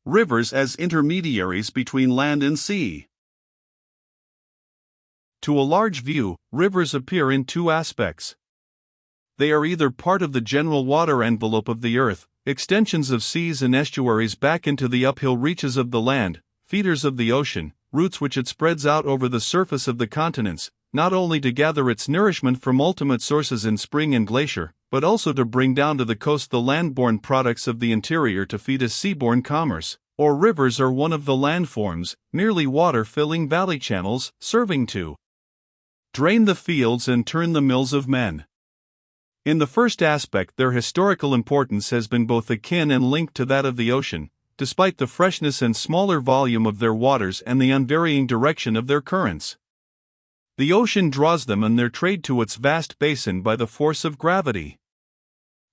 Rivers as intermediaries between land and sea. To a large view, rivers appear in two aspects. They are either part of the general water envelope of the earth, extensions of seas and estuaries back into the uphill reaches of the land, feeders of the ocean, routes which it spreads out over the surface of the continents, not only to gather its nourishment from ultimate sources in spring and glacier, but also to bring down to the coast the land-borne products of the interior to feed a seaborne commerce. Or rivers are one of the landforms, merely water-filling valley channels, serving to drain the fields and turn the mills of men. In the first aspect, their historical importance has been both akin and linked to that of the ocean, despite the freshness and smaller volume of their waters and the unvarying direction of their currents. The ocean draws them and their trade to its vast basin by the force of gravity.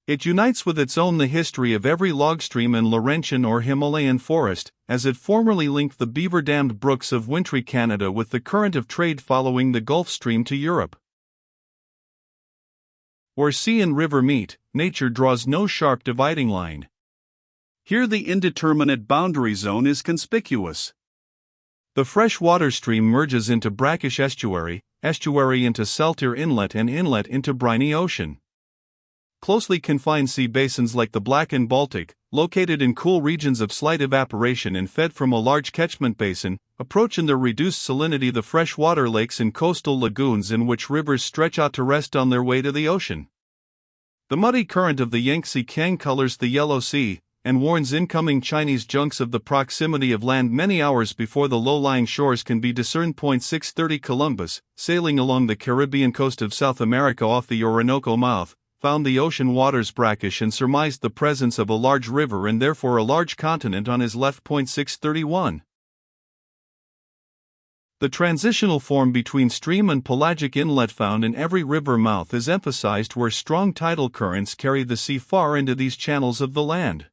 It unites with its own the history of every log stream and Laurentian or Himalayan forest, as it formerly linked the beaver-dammed brooks of wintry Canada with the current of trade following the Gulf Stream to Europe. Where sea and river meet, nature draws no sharp dividing line. Here the indeterminate boundary zone is conspicuous. The fresh water stream merges into brackish estuary, estuary into saltier inlet and inlet into briny ocean. Closely confined sea basins like the Black and Baltic, located in cool regions of slight evaporation and fed from a large catchment basin, approach in their reduced salinity the freshwater lakes and coastal lagoons in which rivers stretch out to rest on their way to the ocean. The muddy current of the Yangtze Kiang colors the Yellow Sea, and warns incoming Chinese junks of the proximity of land many hours before the low-lying shores can be discerned. 630 Columbus, sailing along the Caribbean coast of South America off the Orinoco mouth, found the ocean waters brackish and surmised the presence of a large river and therefore a large continent on his left. 631. The transitional form between stream and pelagic inlet found in every river mouth is emphasized where strong tidal currents carry the sea far into these channels of the land.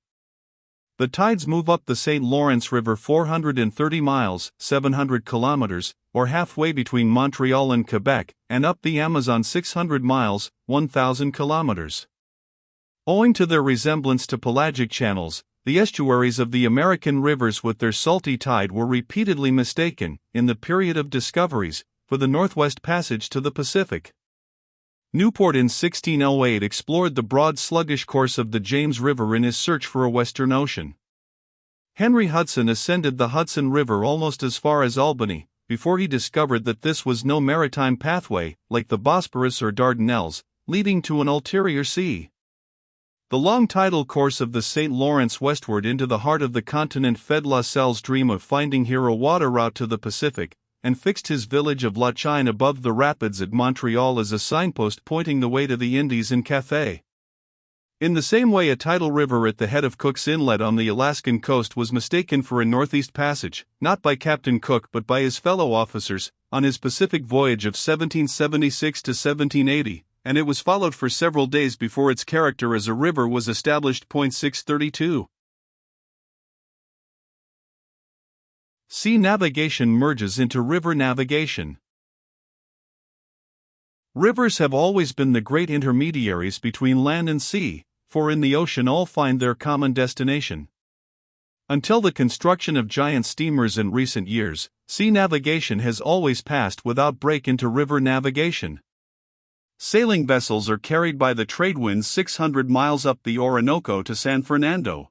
The tides move up the St. Lawrence River 430 miles, 700 kilometers, or halfway between Montreal and Quebec, and up the Amazon 600 miles, 1,000 kilometers. Owing to their resemblance to pelagic channels, the estuaries of the American rivers with their salty tide were repeatedly mistaken, in the period of discoveries, for the Northwest Passage to the Pacific. Newport in 1608 explored the broad sluggish course of the James River in his search for a Western Ocean. Henry Hudson ascended the Hudson River almost as far as Albany, before he discovered that this was no maritime pathway, like the Bosporus or Dardanelles, leading to an ulterior sea. The long tidal course of the St. Lawrence westward into the heart of the continent fed Lascelles' dream of finding here a water route to the Pacific, and fixed his village of La Chine above the rapids at Montreal as a signpost pointing the way to the Indies and Cathay. In the same way, a tidal river at the head of Cook's Inlet on the Alaskan coast was mistaken for a northeast passage, not by Captain Cook but by his fellow officers, on his Pacific voyage of 1776 to 1780, and it was followed for several days before its character as a river was established. 632. Sea navigation merges into river navigation. Rivers have always been the great intermediaries between land and sea, for in the ocean all find their common destination. Until the construction of giant steamers in recent years, sea navigation has always passed without break into river navigation. Sailing vessels are carried by the trade winds 600 miles up the Orinoco to San Fernando.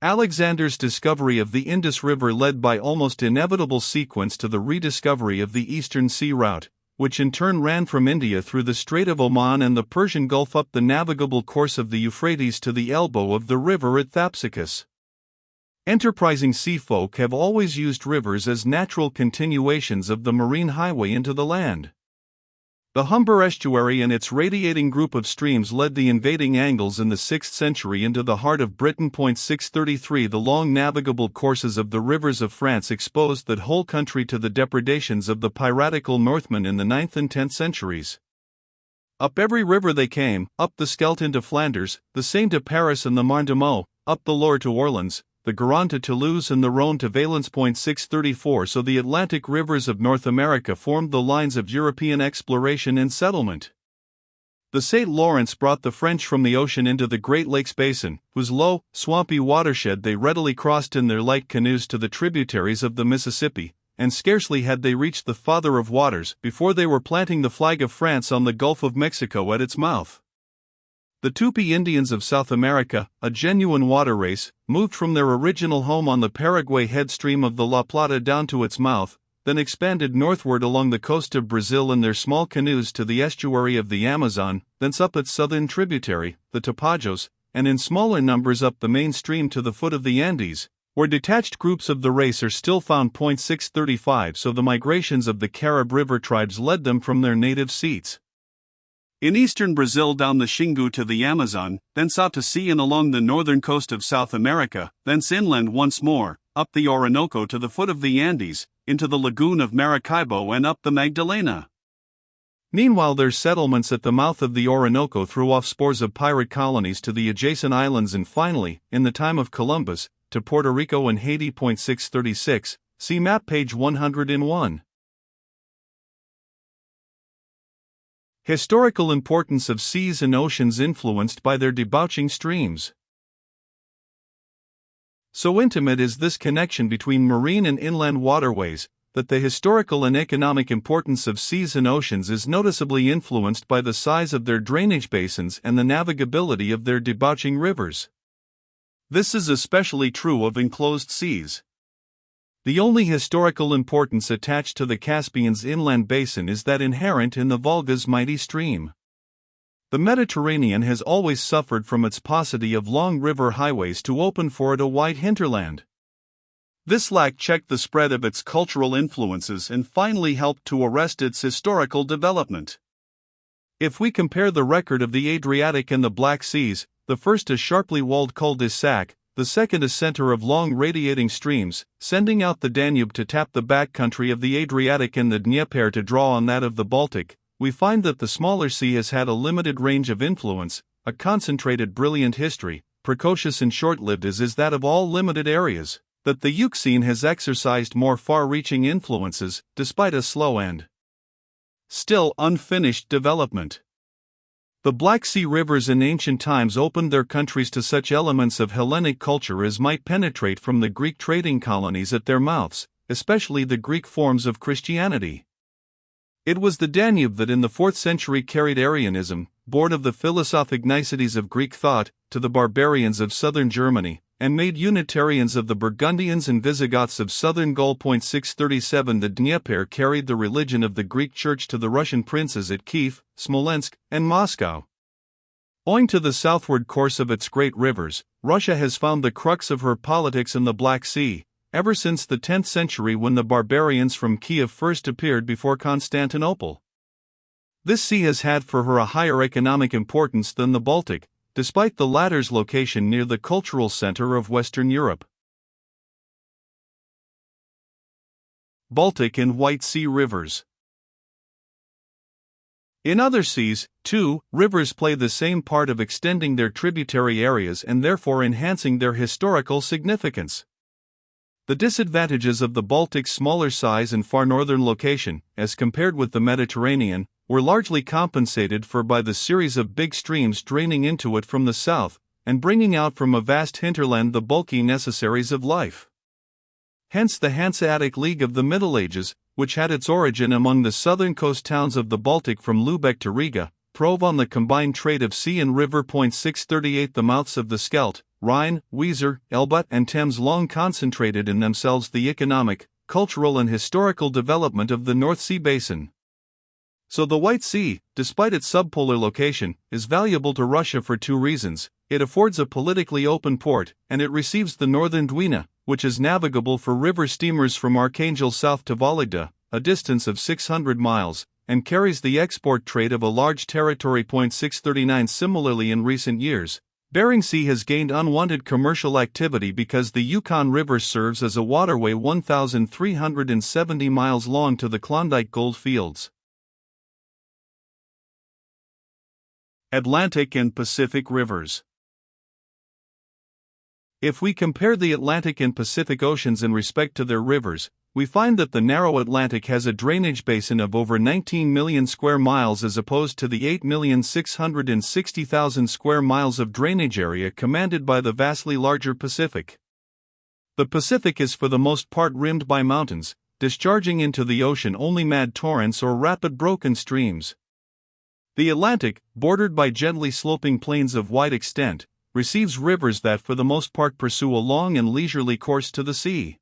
Alexander's discovery of the Indus River led by almost inevitable sequence to the rediscovery of the Eastern Sea Route, which in turn ran from India through the Strait of Oman and the Persian Gulf up the navigable course of the Euphrates to the elbow of the river at Thapsacus. Enterprising seafolk have always used rivers as natural continuations of the marine highway into the land. The Humber estuary and its radiating group of streams led the invading Angles in the 6th century into the heart of Britain. 633 The long navigable courses of the rivers of France exposed that whole country to the depredations of the piratical Northmen in the 9th and 10th centuries. Up every river they came, up the Scheldt into Flanders, the Seine to Paris and the Marne to Meaux, up the Loire to Orleans, the Garonne to Toulouse and the Rhône to Valence. 634 So the Atlantic rivers of North America formed the lines of European exploration and settlement. The St. Lawrence brought the French from the ocean into the Great Lakes Basin, whose low, swampy watershed they readily crossed in their light canoes to the tributaries of the Mississippi, and scarcely had they reached the Father of Waters before they were planting the flag of France on the Gulf of Mexico at its mouth. The Tupi Indians of South America, a genuine water race, moved from their original home on the Paraguay headstream of the La Plata down to its mouth, then expanded northward along the coast of Brazil in their small canoes to the estuary of the Amazon, thence up its southern tributary, the Tapajos, and in smaller numbers up the main stream to the foot of the Andes, where detached groups of the race are still found. 635 So the migrations of the Carib River tribes led them from their native seats in eastern Brazil down the Xingu to the Amazon, thence out to sea and along the northern coast of South America, thence inland once more, up the Orinoco to the foot of the Andes, into the lagoon of Maracaibo and up the Magdalena. Meanwhile, their settlements at the mouth of the Orinoco threw off spores of pirate colonies to the adjacent islands and finally, in the time of Columbus, to Puerto Rico and Haiti. 636, see map page 101. Historical importance of seas and oceans influenced by their debouching streams. So intimate is this connection between marine and inland waterways, that the historical and economic importance of seas and oceans is noticeably influenced by the size of their drainage basins and the navigability of their debouching rivers. This is especially true of enclosed seas. The only historical importance attached to the Caspian's inland basin is that inherent in the Volga's mighty stream. The Mediterranean has always suffered from its paucity of long river highways to open for it a wide hinterland. This lack checked the spread of its cultural influences and finally helped to arrest its historical development. If we compare the record of the Adriatic and the Black Seas, the first a sharply walled cul-de-sac, the second a center of long radiating streams, sending out the Danube to tap the backcountry of the Adriatic and the Dnieper to draw on that of the Baltic, we find that the smaller sea has had a limited range of influence, a concentrated brilliant history, precocious and short-lived as is that of all limited areas, that the Euxine has exercised more far-reaching influences, despite a slow and still unfinished development. The Black Sea rivers in ancient times opened their countries to such elements of Hellenic culture as might penetrate from the Greek trading colonies at their mouths, especially the Greek forms of Christianity. It was the Danube that in the 4th century carried Arianism, born of the philosophic niceties of Greek thought, to the barbarians of southern Germany, and made Unitarians of the Burgundians and Visigoths of southern Gaul. 637 The Dnieper carried the religion of the Greek Church to the Russian princes at Kiev, Smolensk, and Moscow. Owing to the southward course of its great rivers, Russia has found the crux of her politics in the Black Sea, ever since the 10th century when the barbarians from Kiev first appeared before Constantinople. This sea has had for her a higher economic importance than the Baltic, despite the latter's location near the cultural center of Western Europe. Baltic and White Sea rivers. In other seas, too, rivers play the same part of extending their tributary areas and therefore enhancing their historical significance. The disadvantages of the Baltic's smaller size and far northern location, as compared with the Mediterranean, were largely compensated for by the series of big streams draining into it from the south, and bringing out from a vast hinterland the bulky necessaries of life. Hence the Hanseatic League of the Middle Ages, which had its origin among the southern coast towns of the Baltic from Lübeck to Riga, prove on the combined trade of sea and river. 638 The mouths of the Scheldt, Rhine, Weser, Elbe, and Thames long concentrated in themselves the economic, cultural and historical development of the North Sea basin. So the White Sea, despite its subpolar location, is valuable to Russia for two reasons: it affords a politically open port, and it receives the northern Dwina, which is navigable for river steamers from Archangel south to Vologda, a distance of 600 miles, and carries the export trade of a large territory. 639 Similarly, in recent years, Bering Sea has gained unwanted commercial activity because the Yukon River serves as a waterway 1,370 miles long to the Klondike gold fields. Atlantic and Pacific rivers. If we compare the Atlantic and Pacific Oceans in respect to their rivers, we find that the narrow Atlantic has a drainage basin of over 19 million square miles as opposed to the 8,660,000 square miles of drainage area commanded by the vastly larger Pacific. The Pacific is for the most part rimmed by mountains, discharging into the ocean only mad torrents or rapid broken streams. The Atlantic, bordered by gently sloping plains of wide extent, receives rivers that for the most part pursue a long and leisurely course to the sea.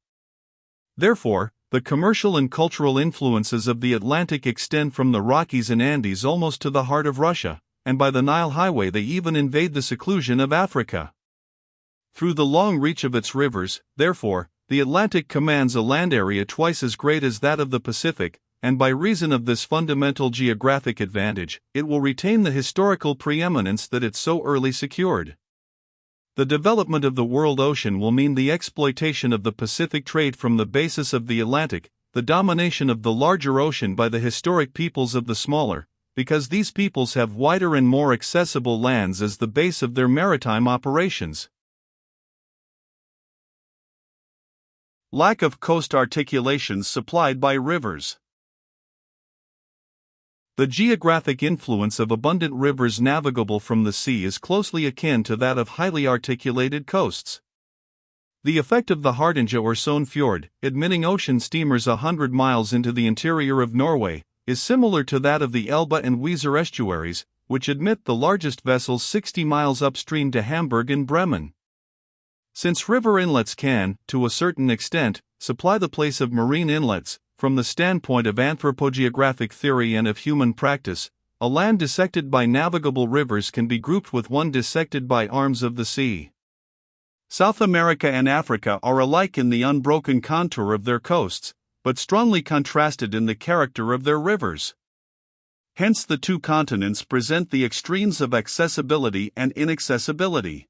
Therefore, the commercial and cultural influences of the Atlantic extend from the Rockies and Andes almost to the heart of Russia, and by the Nile Highway they even invade the seclusion of Africa. Through the long reach of its rivers, therefore, the Atlantic commands a land area twice as great as that of the Pacific, and by reason of this fundamental geographic advantage, it will retain the historical preeminence that it so early secured. The development of the world ocean will mean the exploitation of the Pacific trade from the basis of the Atlantic, the domination of the larger ocean by the historic peoples of the smaller, because these peoples have wider and more accessible lands as the base of their maritime operations. Lack of coast articulations supplied by rivers. The geographic influence of abundant rivers navigable from the sea is closely akin to that of highly articulated coasts. The effect of the Hardanger or Sogne Fjord, admitting ocean steamers 100 miles into the interior of Norway, is similar to that of the Elbe and Weser estuaries, which admit the largest vessels 60 miles upstream to Hamburg and Bremen. Since river inlets can, to a certain extent, supply the place of marine inlets, from the standpoint of anthropo-geographic theory and of human practice, a land dissected by navigable rivers can be grouped with one dissected by arms of the sea. South America and Africa are alike in the unbroken contour of their coasts, but strongly contrasted in the character of their rivers. Hence the two continents present the extremes of accessibility and inaccessibility.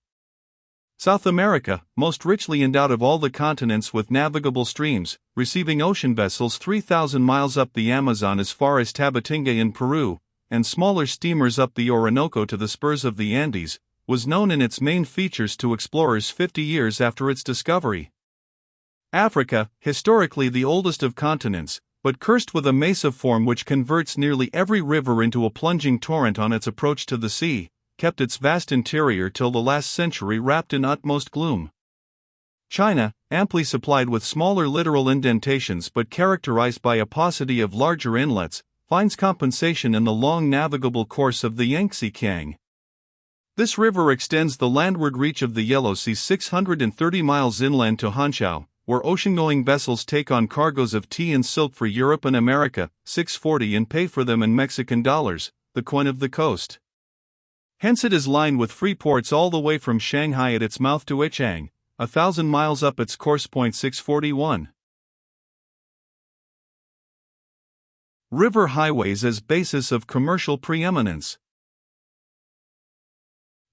South America, most richly endowed of all the continents with navigable streams, receiving ocean vessels 3,000 miles up the Amazon as far as Tabatinga in Peru, and smaller steamers up the Orinoco to the spurs of the Andes, was known in its main features to explorers 50 years after its discovery. Africa, historically the oldest of continents, but cursed with a mesa form which converts nearly every river into a plunging torrent on its approach to the sea, kept its vast interior till the last century wrapped in utmost gloom. China, amply supplied with smaller littoral indentations but characterized by a paucity of larger inlets, finds compensation in the long navigable course of the Yangtze-Kiang. This river extends the landward reach of the Yellow Sea 630 miles inland to Hanshao, where ocean-going vessels take on cargoes of tea and silk for Europe and America, $6.40, and pay for them in Mexican dollars, the coin of the coast. Hence it is lined with free ports all the way from Shanghai at its mouth to Ichang, 1,000 miles up its course. 641. River highways as basis of commercial preeminence.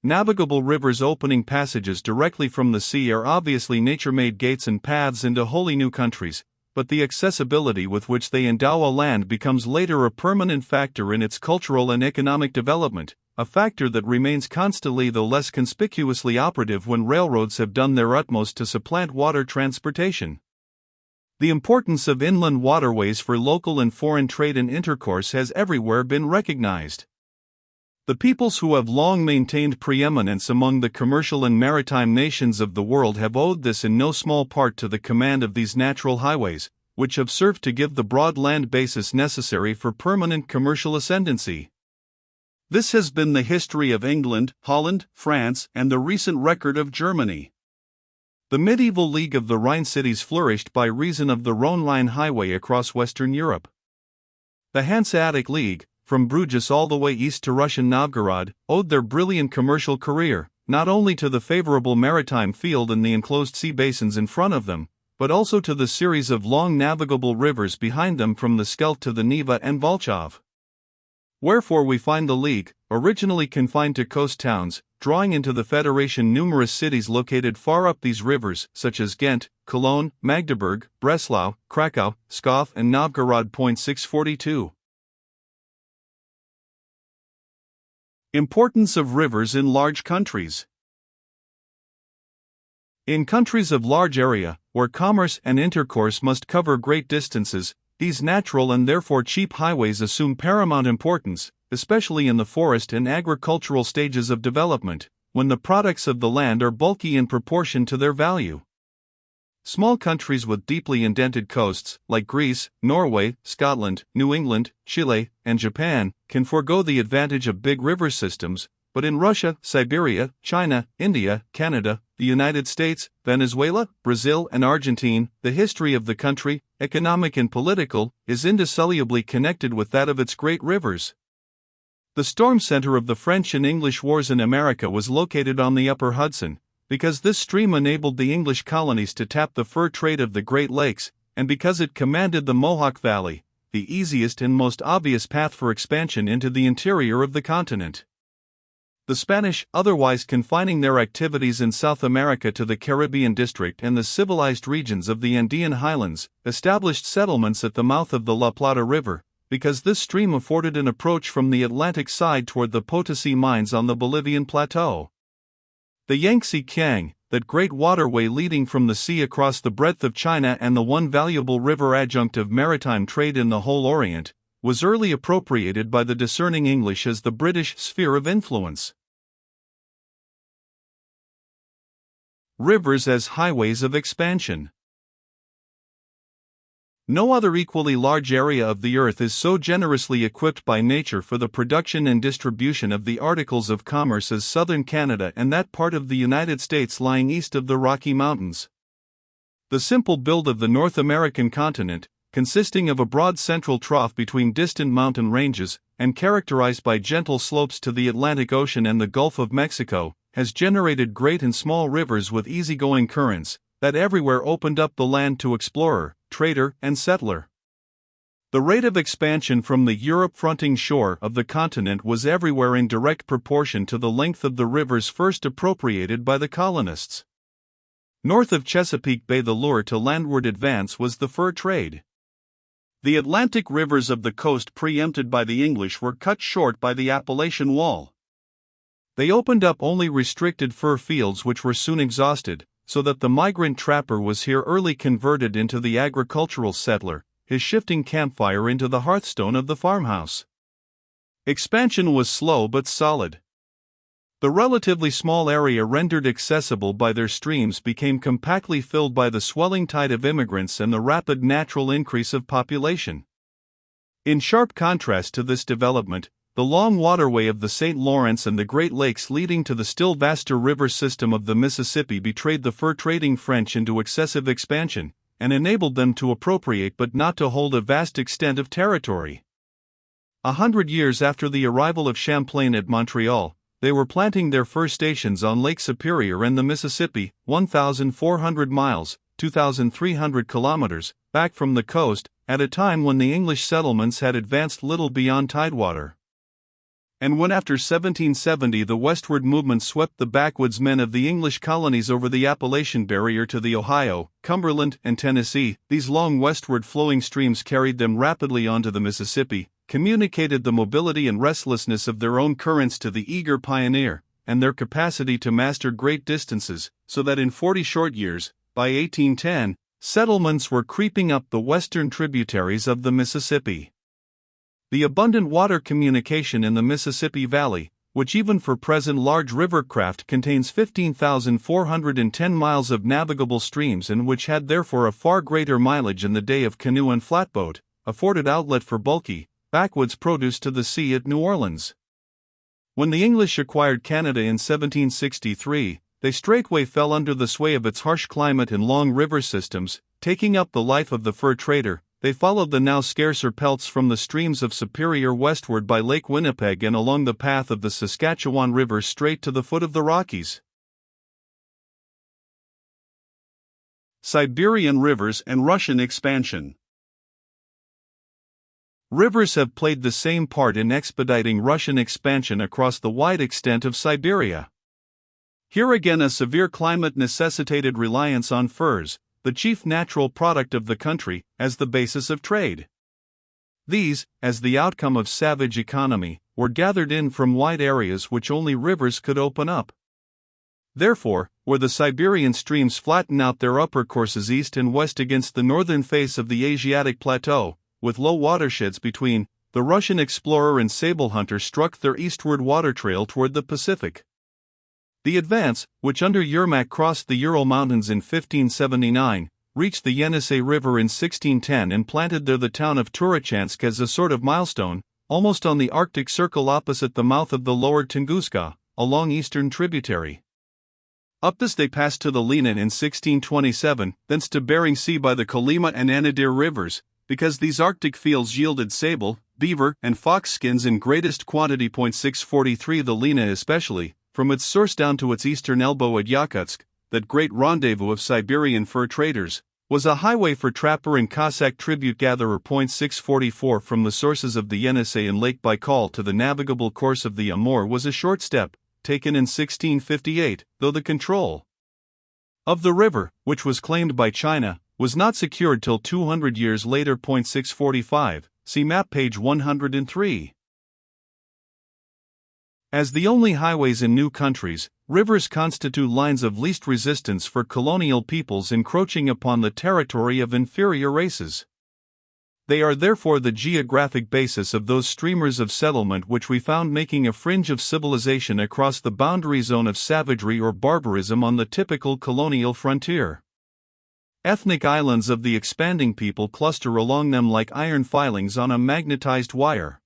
Navigable rivers opening passages directly from the sea are obviously nature-made gates and paths into wholly new countries, but the accessibility with which they endow a land becomes later a permanent factor in its cultural and economic development, a factor that remains constantly though less conspicuously operative when railroads have done their utmost to supplant water transportation. The importance of inland waterways for local and foreign trade and intercourse has everywhere been recognized. The peoples who have long maintained preeminence among the commercial and maritime nations of the world have owed this in no small part to the command of these natural highways, which have served to give the broad land basis necessary for permanent commercial ascendancy. This has been the history of England, Holland, France, and the recent record of Germany. The medieval League of the Rhine cities flourished by reason of the Rhone-Line highway across Western Europe. The Hanseatic League, from Bruges all the way east to Russian Novgorod, owed their brilliant commercial career, not only to the favorable maritime field and the enclosed sea basins in front of them, but also to the series of long navigable rivers behind them from the Scheldt to the Neva and Volchov. Wherefore we find the League, originally confined to coast towns, drawing into the Federation numerous cities located far up these rivers, such as Ghent, Cologne, Magdeburg, Breslau, Krakow, Pskov, and Novgorod. 642. Importance of rivers in large countries. In countries of large area, where commerce and intercourse must cover great distances, these natural and therefore cheap highways assume paramount importance, especially in the forest and agricultural stages of development, when the products of the land are bulky in proportion to their value. Small countries with deeply indented coasts, like Greece, Norway, Scotland, New England, Chile, and Japan, can forego the advantage of big river systems, but in Russia, Siberia, China, India, Canada, the United States, Venezuela, Brazil, and Argentina, the history of the country, economic and political, is indissolubly connected with that of its great rivers. The storm center of the French and English wars in America was located on the Upper Hudson, because this stream enabled the English colonies to tap the fur trade of the Great Lakes, and because it commanded the Mohawk Valley, the easiest and most obvious path for expansion into the interior of the continent. The Spanish, otherwise confining their activities in South America to the Caribbean district and the civilized regions of the Andean highlands, established settlements at the mouth of the La Plata River, because this stream afforded an approach from the Atlantic side toward the Potosi mines on the Bolivian plateau. The Yangtze Kiang, that great waterway leading from the sea across the breadth of China and the one valuable river adjunct of maritime trade in the whole Orient, was early appropriated by the discerning English as the British sphere of influence. Rivers as highways of expansion. No other equally large area of the earth is so generously equipped by nature for the production and distribution of the articles of commerce as southern Canada and that part of the United States lying east of the Rocky Mountains. The simple build of the North American continent, consisting of a broad central trough between distant mountain ranges, and characterized by gentle slopes to the Atlantic Ocean and the Gulf of Mexico, has generated great and small rivers with easygoing currents, that everywhere opened up the land to explorer, trader, and settler. The rate of expansion from the Europe-fronting shore of the continent was everywhere in direct proportion to the length of the rivers first appropriated by the colonists. North of Chesapeake Bay, the lure to landward advance was the fur trade. The Atlantic rivers of the coast preempted by the English were cut short by the Appalachian Wall. They opened up only restricted fur fields which were soon exhausted, so that the migrant trapper was here early converted into the agricultural settler, his shifting campfire into the hearthstone of the farmhouse. Expansion was slow but solid. The relatively small area rendered accessible by their streams became compactly filled by the swelling tide of immigrants and the rapid natural increase of population. In sharp contrast to this development, the long waterway of the St. Lawrence and the Great Lakes leading to the still vaster river system of the Mississippi betrayed the fur-trading French into excessive expansion, and enabled them to appropriate but not to hold a vast extent of territory. 100 years after the arrival of Champlain at Montreal, they were planting their fur stations on Lake Superior and the Mississippi, 1,400 miles, 2,300 kilometers, back from the coast, at a time when the English settlements had advanced little beyond tidewater. And when after 1770 the westward movement swept the backwoodsmen of the English colonies over the Appalachian barrier to the Ohio, Cumberland, and Tennessee, these long westward flowing streams carried them rapidly onto the Mississippi, communicated the mobility and restlessness of their own currents to the eager pioneer, and their capacity to master great distances, so that in 40 short years, by 1810, settlements were creeping up the western tributaries of the Mississippi. The abundant water communication in the Mississippi Valley, which even for present large river craft contains 15,410 miles of navigable streams and which had therefore a far greater mileage in the day of canoe and flatboat, afforded outlet for bulky, backwoods produce to the sea at New Orleans. When the English acquired Canada in 1763, they straightway fell under the sway of its harsh climate and long river systems. Taking up the life of the fur trader, they followed the now scarcer pelts from the streams of Superior westward by Lake Winnipeg and along the path of the Saskatchewan River straight to the foot of the Rockies. Siberian rivers and Russian expansion. Rivers have played the same part in expediting Russian expansion across the wide extent of Siberia. Here again a severe climate necessitated reliance on furs, the chief natural product of the country, as the basis of trade. These, as the outcome of savage economy, were gathered in from wide areas which only rivers could open up. Therefore, where the Siberian streams flatten out their upper courses east and west against the northern face of the Asiatic plateau, with low watersheds between, the Russian explorer and sable hunter struck their eastward water trail toward the Pacific. The advance, which under Yermak crossed the Ural Mountains in 1579, reached the Yenisei River in 1610 and planted there the town of Turochansk as a sort of milestone, almost on the Arctic Circle opposite the mouth of the lower Tunguska, a long eastern tributary. Up this they passed to the Lena in 1627, thence to Bering Sea by the Kolyma and Anadyr rivers, because these Arctic fields yielded sable, beaver, and fox skins in greatest quantity. 643 The Lena especially, from its source down to its eastern elbow at Yakutsk, that great rendezvous of Siberian fur traders, was a highway for trapper and Cossack tribute gatherer. 644 From the sources of the Yenisei and Lake Baikal to the navigable course of the Amur was a short step, taken in 1658, though the control of the river, which was claimed by China, was not secured till 200 years later. 645, see map page 103. As the only highways in new countries, rivers constitute lines of least resistance for colonial peoples encroaching upon the territory of inferior races. They are therefore the geographic basis of those streamers of settlement which we found making a fringe of civilization across the boundary zone of savagery or barbarism on the typical colonial frontier. Ethnic islands of the expanding people cluster along them like iron filings on a magnetized wire.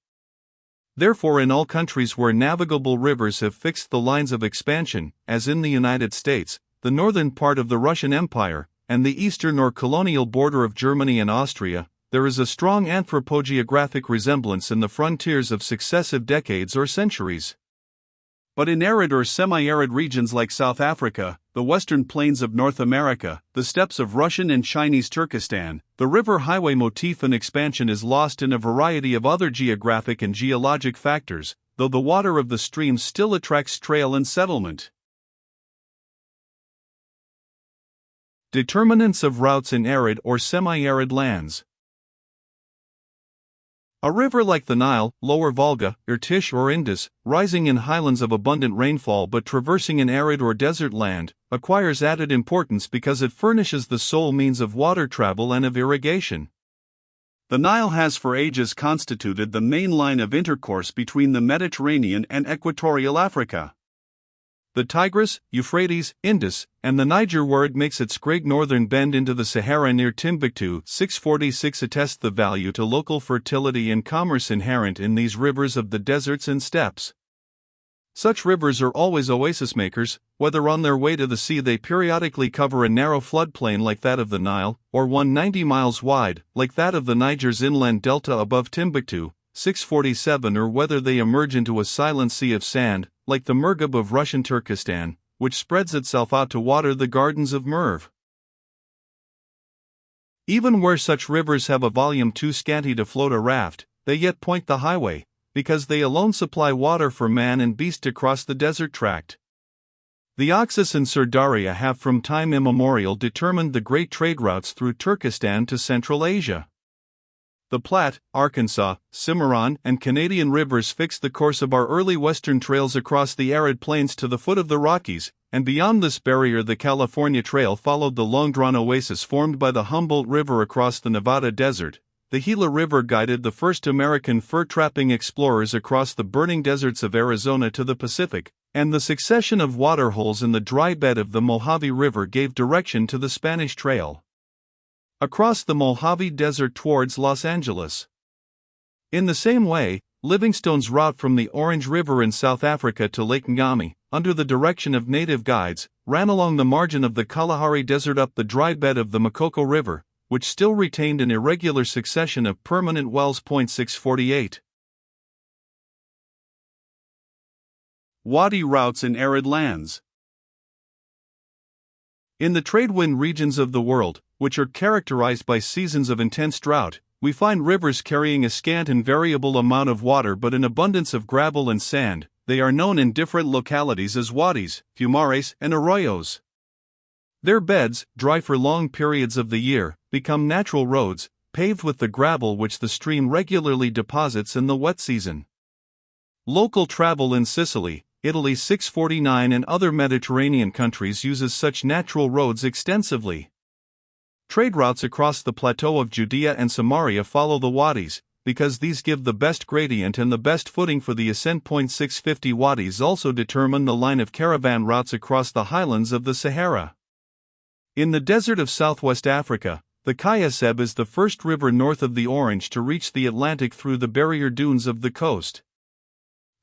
Therefore, in all countries where navigable rivers have fixed the lines of expansion, as in the United States, the northern part of the Russian Empire, and the eastern or colonial border of Germany and Austria, there is a strong anthropo-geographic resemblance in the frontiers of successive decades or centuries. But in arid or semi-arid regions like South Africa, the western plains of North America, the steppes of Russian and Chinese Turkestan, the river highway motif and expansion is lost in a variety of other geographic and geologic factors, though the water of the streams still attracts trail and settlement. Determinants of routes in arid or semi-arid lands. A river like the Nile, Lower Volga, Irtysh or Indus, rising in highlands of abundant rainfall but traversing an arid or desert land, acquires added importance because it furnishes the sole means of water travel and of irrigation. The Nile has for ages constituted the main line of intercourse between the Mediterranean and equatorial Africa. The Tigris, Euphrates, Indus, and the Niger, where it makes its great northern bend into the Sahara near Timbuktu, 646 attest the value to local fertility and commerce inherent in these rivers of the deserts and steppes. Such rivers are always oasis makers, whether on their way to the sea they periodically cover a narrow floodplain like that of the Nile, or one 90 miles wide, like that of the Niger's inland delta above Timbuktu, 647, or whether they emerge into a silent sea of sand, like the Murghab of Russian Turkestan, which spreads itself out to water the gardens of Merv. Even where such rivers have a volume too scanty to float a raft, they yet point the highway, because they alone supply water for man and beast to cross the desert tract. The Oxus and Sirdaria have from time immemorial determined the great trade routes through Turkestan to Central Asia. The Platte, Arkansas, Cimarron, and Canadian rivers fixed the course of our early western trails across the arid plains to the foot of the Rockies, and beyond this barrier the California Trail followed the long-drawn oasis formed by the Humboldt River across the Nevada desert. The Gila River guided the first American fur-trapping explorers across the burning deserts of Arizona to the Pacific, and the succession of waterholes in the dry bed of the Mojave River gave direction to the Spanish Trail across the Mojave Desert towards Los Angeles. In the same way, Livingstone's route from the Orange River in South Africa to Lake Ngami, under the direction of native guides, ran along the margin of the Kalahari Desert up the dry bed of the Makoko River, which still retained an irregular succession of permanent wells. 648. Wadi routes in arid lands. In the trade-wind regions of the world, which are characterized by seasons of intense drought, we find rivers carrying a scant and variable amount of water but an abundance of gravel and sand. They are known in different localities as wadis, fumares, and arroyos. Their beds, dry for long periods of the year, become natural roads, paved with the gravel which the stream regularly deposits in the wet season. Local travel in Sicily, Italy 649 and other Mediterranean countries uses such natural roads extensively. Trade routes across the plateau of Judea and Samaria follow the wadis, because these give the best gradient and the best footing for the ascent. 650 wadis also determine the line of caravan routes across the highlands of the Sahara. In the desert of southwest Africa, the Kayaseb is the first river north of the Orange to reach the Atlantic through the barrier dunes of the coast.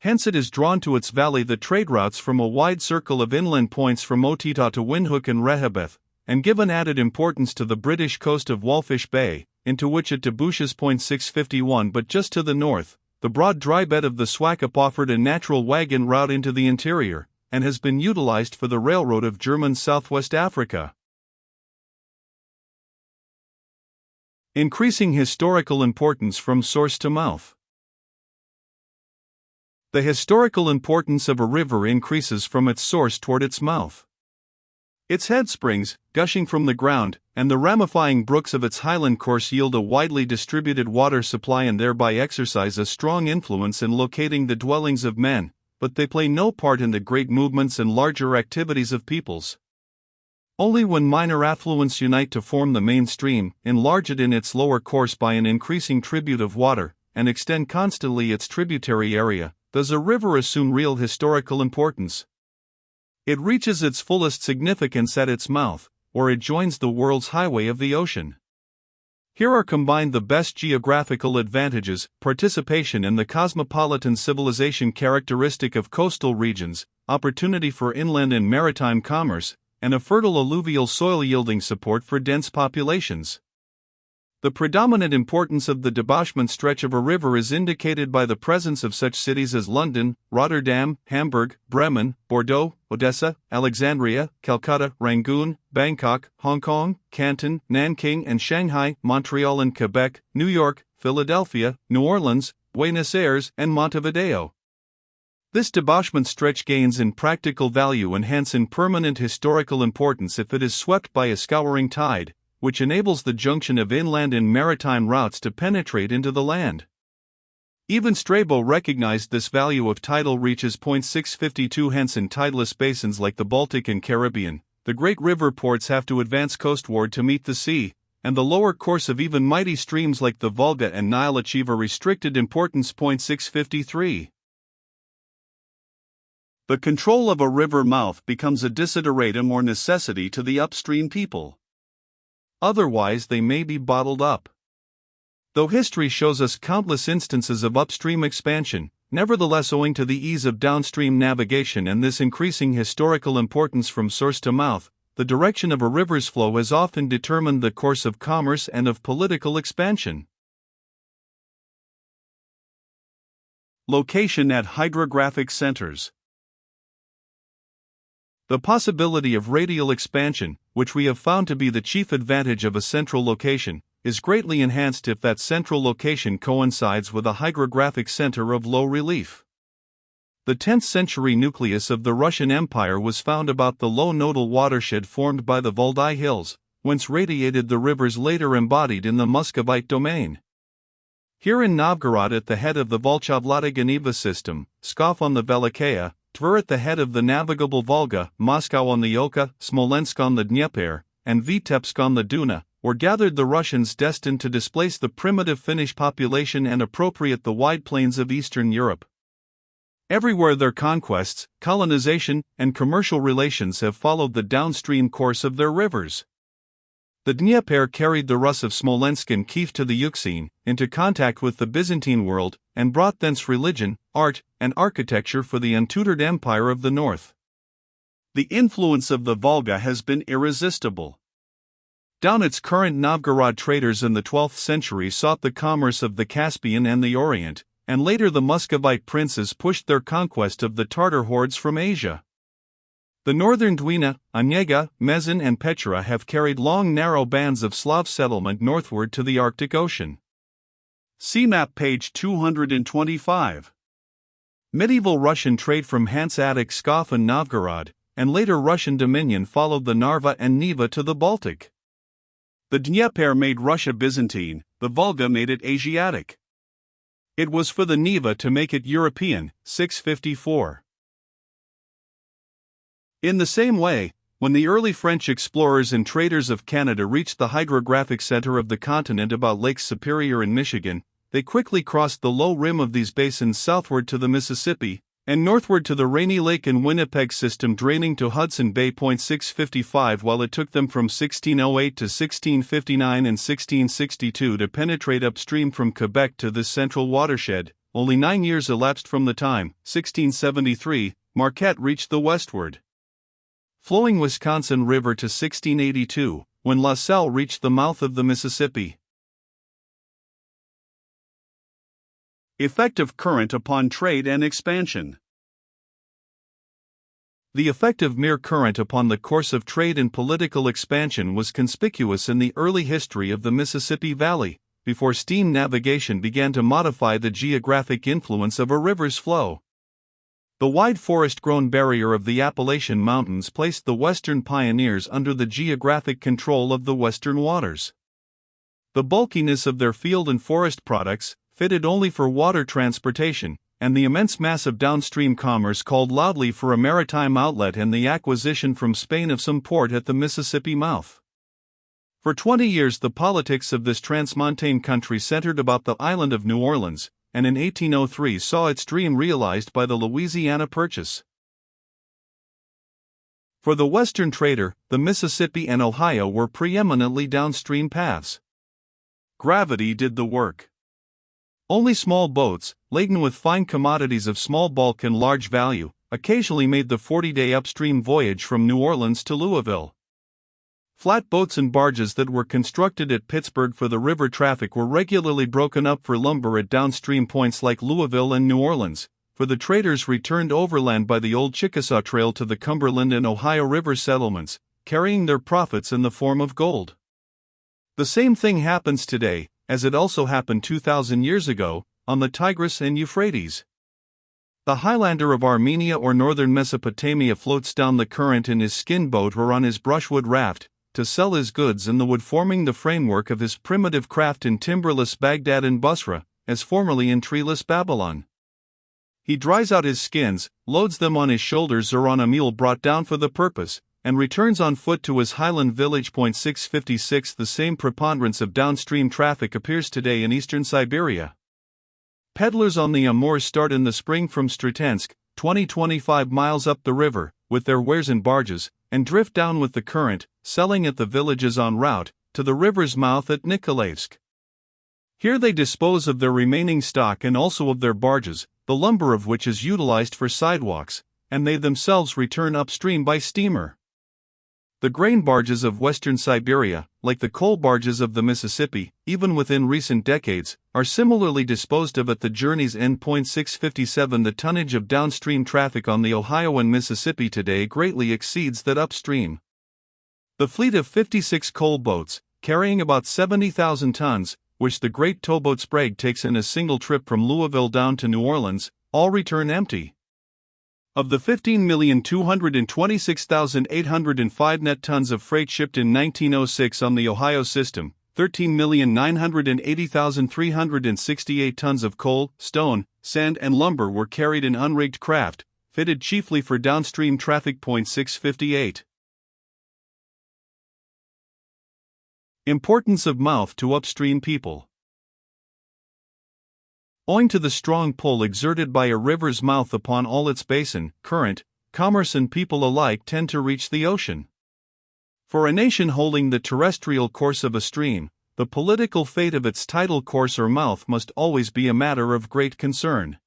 Hence it is drawn to its valley the trade routes from a wide circle of inland points from Otita to Windhoek and Rehoboth, and given added importance to the British coast of Walfish Bay, into which it debouches. 651. But just to the north, the broad dry bed of the Swakop offered a natural wagon route into the interior, and has been utilized for the railroad of German Southwest Africa. Increasing historical importance from source to mouth. The historical importance of a river increases from its source toward its mouth. Its head springs, gushing from the ground, and the ramifying brooks of its highland course yield a widely distributed water supply and thereby exercise a strong influence in locating the dwellings of men, but they play no part in the great movements and larger activities of peoples. Only when minor affluents unite to form the main stream, enlarge it in its lower course by an increasing tribute of water, and extend constantly its tributary area, does a river assume real historical importance. It reaches its fullest significance at its mouth, or it joins the world's highway of the ocean. Here are combined the best geographical advantages, participation in the cosmopolitan civilization characteristic of coastal regions, opportunity for inland and maritime commerce, and a fertile alluvial soil yielding support for dense populations. The predominant importance of the debouchement stretch of a river is indicated by the presence of such cities as London, Rotterdam, Hamburg, Bremen, Bordeaux, Odessa, Alexandria, Calcutta, Rangoon, Bangkok, Hong Kong, Canton, Nanking and Shanghai, Montreal and Quebec, New York, Philadelphia, New Orleans, Buenos Aires, and Montevideo. This debouchement stretch gains in practical value and hence in permanent historical importance if it is swept by a scouring tide, which enables the junction of inland and maritime routes to penetrate into the land. Even Strabo recognized this value of tidal reaches. 652 Hence in tideless basins like the Baltic and Caribbean, the great river ports have to advance coastward to meet the sea, and the lower course of even mighty streams like the Volga and Nile achieve a restricted importance. 653. The control of a river mouth becomes a desideratum or necessity to the upstream people. Otherwise they may be bottled up. Though history shows us countless instances of upstream expansion, nevertheless owing to the ease of downstream navigation and this increasing historical importance from source to mouth, the direction of a river's flow has often determined the course of commerce and of political expansion. Location at hydrographic centers. The possibility of radial expansion, which we have found to be the chief advantage of a central location, is greatly enhanced if that central location coincides with a hydrographic center of low relief. The 10th century nucleus of the Russian Empire was found about the low nodal watershed formed by the Valdai Hills, whence radiated the rivers later embodied in the Muscovite domain. Here in Novgorod at the head of the Volchavlada-Ganiva system, Pskov on the Velikaya, Tver at the head of the navigable Volga, Moscow on the Oka, Smolensk on the Dnieper, and Vitebsk on the Duna, were gathered the Russians destined to displace the primitive Finnish population and appropriate the wide plains of Eastern Europe. Everywhere their conquests, colonization, and commercial relations have followed the downstream course of their rivers. The Dnieper carried the Rus of Smolensk and Kiev to the Euxine, into contact with the Byzantine world, and brought thence religion, art, and architecture for the untutored empire of the north. The influence of the Volga has been irresistible. Down its current Novgorod traders in the 12th century sought the commerce of the Caspian and the Orient, and later the Muscovite princes pushed their conquest of the Tartar hordes from Asia. The northern Dwina, Onega, Mezin and Petra have carried long narrow bands of Slav settlement northward to the Arctic Ocean. See map page 225. Medieval Russian trade from Hanseatic Pskov and Novgorod, and later Russian dominion followed the Narva and Neva to the Baltic. The Dnieper made Russia Byzantine, the Volga made it Asiatic. It was for the Neva to make it European. 654. In the same way, when the early French explorers and traders of Canada reached the hydrographic center of the continent about Lakes Superior and Michigan, they quickly crossed the low rim of these basins southward to the Mississippi, and northward to the Rainy Lake and Winnipeg system draining to Hudson Bay. 655 While it took them from 1608 to 1659 and 1662 to penetrate upstream from Quebec to this central watershed, only 9 years elapsed from the time, 1673, Marquette reached the westward flowing Wisconsin River to 1682, when La Salle reached the mouth of the Mississippi. Effect of current upon trade and expansion. The effect of mere current upon the course of trade and political expansion was conspicuous in the early history of the Mississippi Valley, before steam navigation began to modify the geographic influence of a river's flow. The wide forest-grown barrier of the Appalachian Mountains placed the Western pioneers under the geographic control of the Western waters. The bulkiness of their field and forest products, fitted only for water transportation, and the immense mass of downstream commerce called loudly for a maritime outlet and the acquisition from Spain of some port at the Mississippi mouth. For 20 years the politics of this transmontane country centered about the island of New Orleans, and in 1803 saw its dream realized by the Louisiana Purchase. For the Western trader, the Mississippi and Ohio were preeminently downstream paths. Gravity did the work. Only small boats, laden with fine commodities of small bulk and large value, occasionally made the 40-day upstream voyage from New Orleans to Louisville. Flat boats and barges that were constructed at Pittsburgh for the river traffic were regularly broken up for lumber at downstream points like Louisville and New Orleans, for the traders returned overland by the old Chickasaw Trail to the Cumberland and Ohio River settlements, carrying their profits in the form of gold. The same thing happens today, as it also happened 2,000 years ago, on the Tigris and Euphrates. The Highlander of Armenia or northern Mesopotamia floats down the current in his skin boat or on his brushwood raft, to sell his goods and the wood forming the framework of his primitive craft in timberless Baghdad and Basra, as formerly in treeless Babylon. He dries out his skins, loads them on his shoulders or on a mule brought down for the purpose, and returns on foot to his highland village. 656 The same preponderance of downstream traffic appears today in eastern Siberia. Peddlers on the Amur start in the spring from Stratensk, 20-25 miles up the river, with their wares in barges, and drift down with the current, selling at the villages en route, to the river's mouth at Nikolaevsk. Here they dispose of their remaining stock and also of their barges, the lumber of which is utilized for sidewalks, and they themselves return upstream by steamer. The grain barges of western Siberia, like the coal barges of the Mississippi, even within recent decades, are similarly disposed of at the journey's end. 657 The tonnage of downstream traffic on the Ohio and Mississippi today greatly exceeds that upstream. The fleet of 56 coal boats, carrying about 70,000 tons, which the great towboat Sprague takes in a single trip from Louisville down to New Orleans, all return empty. Of the 15,226,805 net tons of freight shipped in 1906 on the Ohio system, 13,980,368 tons of coal, stone, sand, and lumber were carried in unrigged craft, fitted chiefly for downstream traffic. 658 Importance of mouth to upstream people. Owing to the strong pull exerted by a river's mouth upon all its basin, current, commerce and people alike tend to reach the ocean. For a nation holding the terrestrial course of a stream, the political fate of its tidal course or mouth must always be a matter of great concern.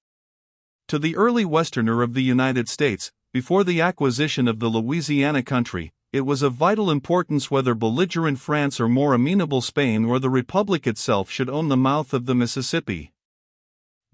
To the early Westerner of the United States, before the acquisition of the Louisiana country, it was of vital importance whether belligerent France or more amenable Spain or the Republic itself should own the mouth of the Mississippi.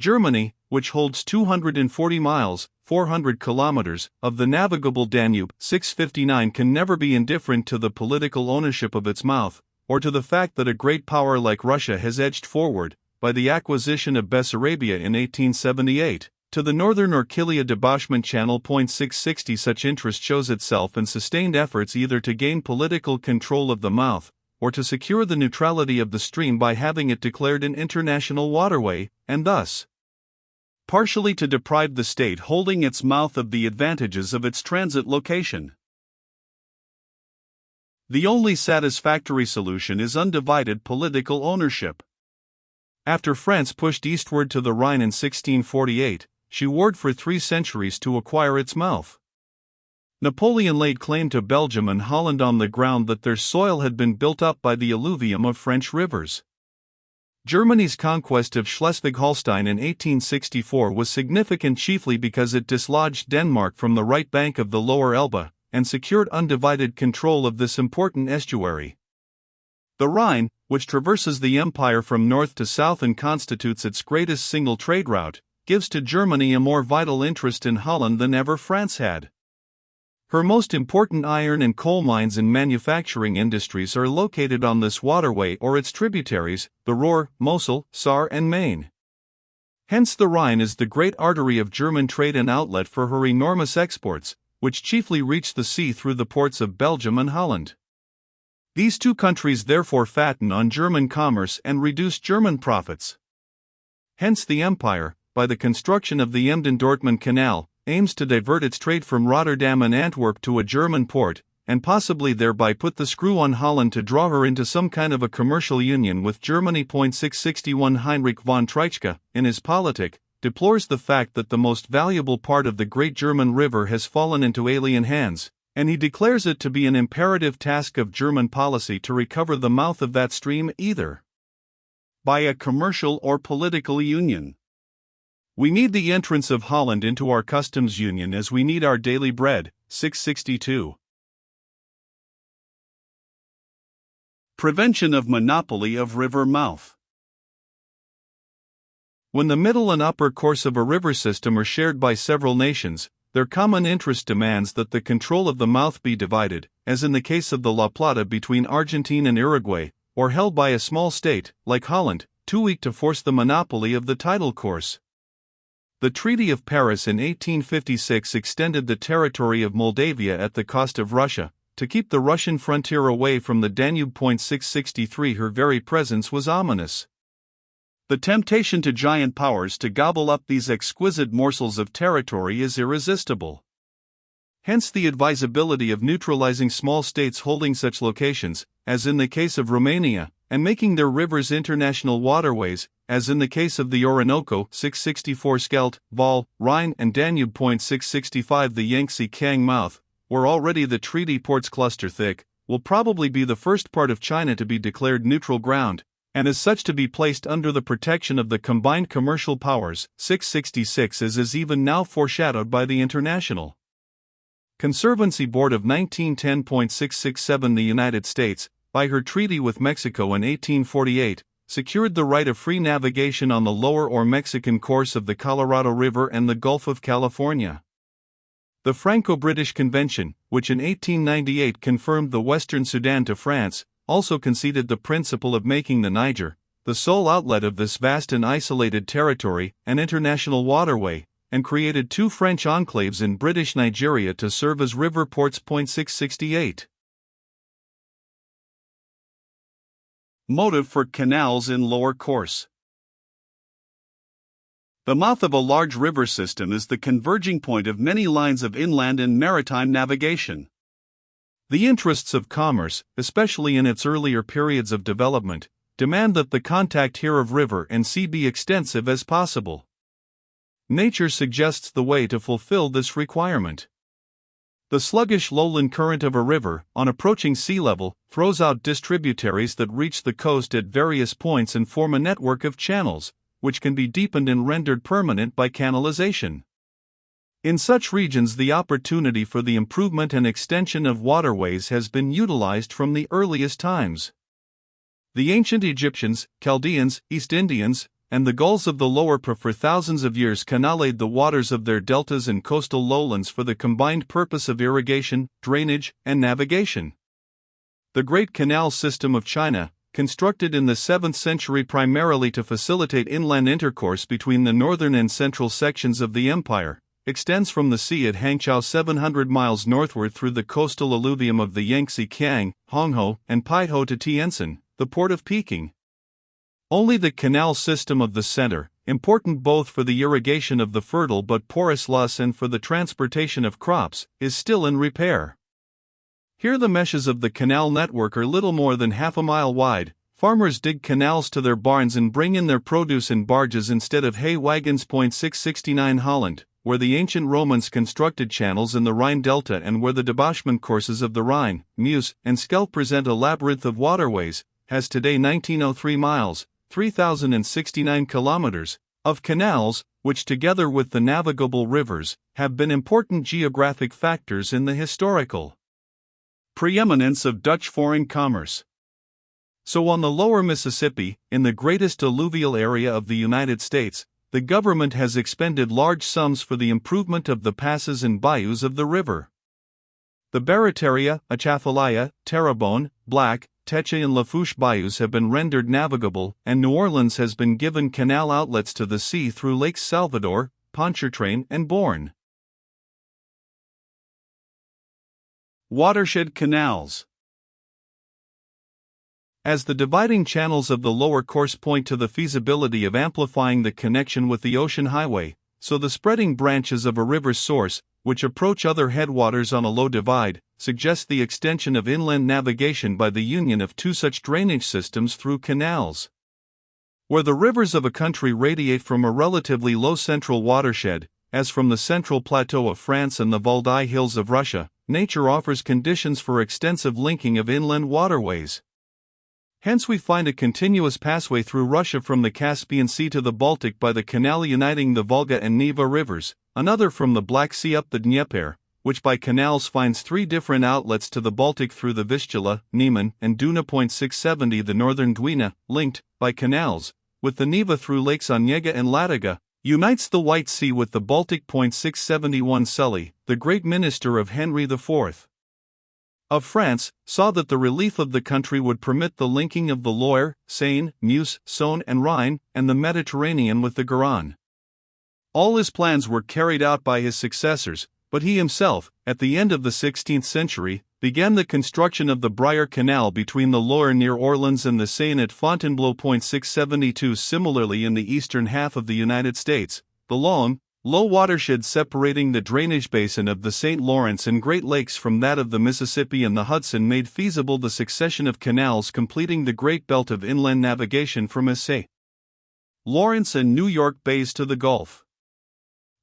Germany, which holds 240 miles, 400 kilometers, of the navigable Danube, 659 can never be indifferent to the political ownership of its mouth, or to the fact that a great power like Russia has edged forward, by the acquisition of Bessarabia in 1878, to the northern Orkilia debouchement channel. 660 Such interest shows itself in sustained efforts either to gain political control of the mouth, or to secure the neutrality of the stream by having it declared an international waterway, and thus partially to deprive the state holding its mouth of the advantages of its transit location. The only satisfactory solution is undivided political ownership. After France pushed eastward to the Rhine in 1648, she warred for 3 centuries to acquire its mouth. Napoleon laid claim to Belgium and Holland on the ground that their soil had been built up by the alluvium of French rivers. Germany's conquest of Schleswig-Holstein in 1864 was significant chiefly because it dislodged Denmark from the right bank of the lower Elbe, and secured undivided control of this important estuary. The Rhine, which traverses the empire from north to south and constitutes its greatest single trade route, gives to Germany a more vital interest in Holland than ever France had. Her most important iron and coal mines and manufacturing industries are located on this waterway or its tributaries, the Ruhr, Mosel, Saar and Main. Hence the Rhine is the great artery of German trade and outlet for her enormous exports, which chiefly reach the sea through the ports of Belgium and Holland. These 2 countries therefore fatten on German commerce and reduce German profits. Hence the Empire, by the construction of the Emden-Dortmund Canal, aims to divert its trade from Rotterdam and Antwerp to a German port, and possibly thereby put the screw on Holland to draw her into some kind of a commercial union with Germany. 661 Heinrich von Treitschke, in his Politik, deplores the fact that the most valuable part of the great German river has fallen into alien hands, and he declares it to be an imperative task of German policy to recover the mouth of that stream either by a commercial or political union. We need the entrance of Holland into our customs union as we need our daily bread. 662. Prevention of monopoly of river mouth. When the middle and upper course of a river system are shared by several nations, their common interest demands that the control of the mouth be divided, as in the case of the La Plata between Argentine and Uruguay, or held by a small state, like Holland, too weak to force the monopoly of the tidal course. The Treaty of Paris in 1856 extended the territory of Moldavia at the cost of Russia, to keep the Russian frontier away from the Danube. 663 Her very presence was ominous. The temptation to giant powers to gobble up these exquisite morsels of territory is irresistible. Hence the advisability of neutralizing small states holding such locations, as in the case of Romania, and making their rivers international waterways, as in the case of the Orinoco. 664 Scheldt, Waal, Rhine and Danube. 665 The Yangtze Kiang mouth, where already the treaty ports cluster thick, will probably be the first part of China to be declared neutral ground, and as such to be placed under the protection of the combined commercial powers. 666 as is even now foreshadowed by the International Conservancy Board of 1910. 667 The United States, by her treaty with Mexico in 1848, secured the right of free navigation on the lower or Mexican course of the Colorado River and the Gulf of California. The Franco-British Convention, which in 1898 confirmed the Western Sudan to France, also conceded the principle of making the Niger, the sole outlet of this vast and isolated territory, an international waterway, and created 2 French enclaves in British Nigeria to serve as river ports. 668. Motive for canals in lower course. The mouth of a large river system is the converging point of many lines of inland and maritime navigation. The interests of commerce, especially in its earlier periods of development, demand that the contact here of river and sea be extensive as possible. Nature suggests the way to fulfill this requirement. The sluggish lowland current of a river, on approaching sea level, throws out distributaries that reach the coast at various points and form a network of channels, which can be deepened and rendered permanent by canalization. In such regions, the opportunity for the improvement and extension of waterways has been utilized from the earliest times. The ancient Egyptians, Chaldeans, East Indians, and the Gauls of the Lower Po for thousands of years canaled the waters of their deltas and coastal lowlands for the combined purpose of irrigation, drainage, and navigation. The Great Canal System of China, constructed in the 7th century primarily to facilitate inland intercourse between the northern and central sections of the empire, extends from the sea at Hangzhou 700 miles northward through the coastal alluvium of the Yangtze Kiang, Honghe, and Peiho to Tientsin, the port of Peking. Only the canal system of the center, important both for the irrigation of the fertile but porous loess and for the transportation of crops, is still in repair. Here the meshes of the canal network are little more than half a mile wide. Farmers dig canals to their barns and bring in their produce in barges instead of hay wagons. 669 Holland, where the ancient Romans constructed channels in the Rhine Delta and where the debouchement courses of the Rhine, Meuse, and Scheldt present a labyrinth of waterways, has today 1903 miles, 3,069 kilometers, of canals, which together with the navigable rivers, have been important geographic factors in the historical preeminence of Dutch foreign commerce. So on the lower Mississippi, in the greatest alluvial area of the United States, the government has expended large sums for the improvement of the passes and bayous of the river. The Barataria, Atchafalaya, Terrebonne, Black, Teche and Lafourche bayous have been rendered navigable, and New Orleans has been given canal outlets to the sea through Lakes Salvador, Pontchartrain, and Bourne. Watershed canals. As the dividing channels of the lower course point to the feasibility of amplifying the connection with the ocean highway, so the spreading branches of a river's source, which approach other headwaters on a low divide, suggest the extension of inland navigation by the union of two such drainage systems through canals. Where the rivers of a country radiate from a relatively low central watershed, as from the central plateau of France and the Valdai hills of Russia, nature offers conditions for extensive linking of inland waterways. Hence we find a continuous passway through Russia from the Caspian Sea to the Baltic by the canal uniting the Volga and Neva rivers, another from the Black Sea up the Dnieper, which by canals finds three different outlets to the Baltic through the Vistula, Niemen, and Duna. 670 the northern Dwina, linked, by canals, with the Neva through lakes Onega and Ladoga, unites the White Sea with the Baltic. 671 Sully, the great minister of Henry IV. Of France, saw that the relief of the country would permit the linking of the Loire, Seine, Meuse, Saône and Rhine, and the Mediterranean with the Garonne. All his plans were carried out by his successors, but he himself, at the end of the 16th century, began the construction of the Briar Canal between the Loire near Orleans and the Seine at Fontainebleau. 672 Similarly in the eastern half of the United States, the long, low watershed separating the drainage basin of the St. Lawrence and Great Lakes from that of the Mississippi and the Hudson made feasible the succession of canals completing the great belt of inland navigation from St. Lawrence and New York bays to the Gulf.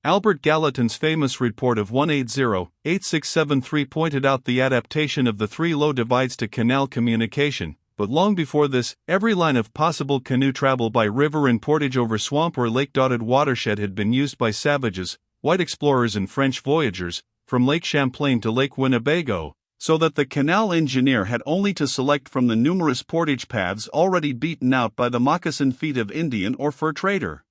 Albert Gallatin's famous report of 180-8673 pointed out the adaptation of the three low divides to canal communication, but long before this, every line of possible canoe travel by river and portage over swamp or lake-dotted watershed had been used by savages, white explorers and French voyagers, from Lake Champlain to Lake Winnebago, so that the canal engineer had only to select from the numerous portage paths already beaten out by the moccasin feet of Indian or fur trader.